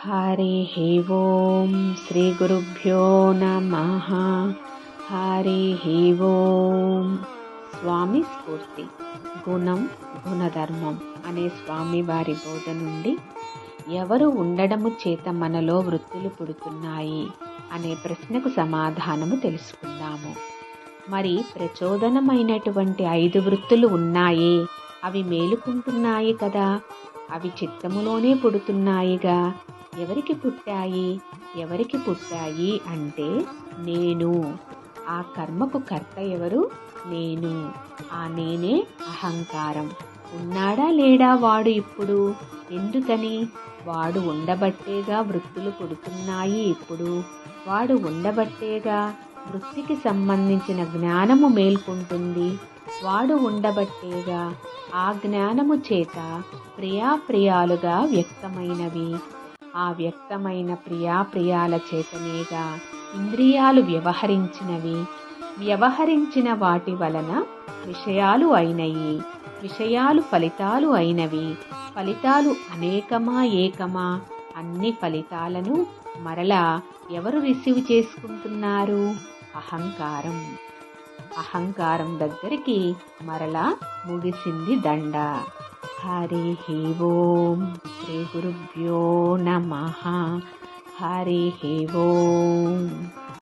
హరిః ఓం శ్రీ గురుభ్యో నమః. హరిః ఓం. స్వామి స్ఫూర్తి గుణం గుణధర్మం అనే స్వామి వారి బోధ నుండి ఎవరు ఉండడము చేత మనలో వృత్తులు పుడుతున్నాయి అనే ప్రశ్నకు సమాధానము తెలుసుకుందాము. మరి ప్రచోదనమైనటువంటి 5 వృత్తులు ఉన్నాయే, అవి మేలుకుంటున్నాయి కదా, అవి చిత్తములోనే పుడుతున్నాయిగా. ఎవరికి పుట్టాయి అంటే నేను. ఆ కర్మకు కర్త ఎవరు? నేను. ఆ నేనే అహంకారం. ఉన్నాడా లేడా వాడు ఇప్పుడు? ఎందుకని? వాడు ఉండబట్టేగా వృత్తులు పుడుతున్నాయి ఇప్పుడు. వాడు ఉండబట్టేగా వృత్తికి సంబంధించిన జ్ఞానము మేల్కొంటుంది. వాడు ఉండబట్టేగా ఆ జ్ఞానము చేత ప్రియాప్రియాలుగా వ్యక్తమైనవి. ఆ వ్యక్తమైన ప్రియాప్రియాల చేతనేగా ఇంద్రియాలు వ్యవహరించినవి. వ్యవహరించిన వాటి వలన విషయాలు అయినయి. విషయాలు ఫలితాలు అయినవి. ఫలితాలు అనేకమా ఏకమా? అన్ని ఫలితాలను మరలా ఎవరు రిసీవ్ చేసుకుంటున్నారు? అహంకారం. అహంకారం దగ్గరికి మరలా ముగిసింది దండ. హరిః ఓం శ్రీ గురుభ్యో నమః. హరిః ఓం.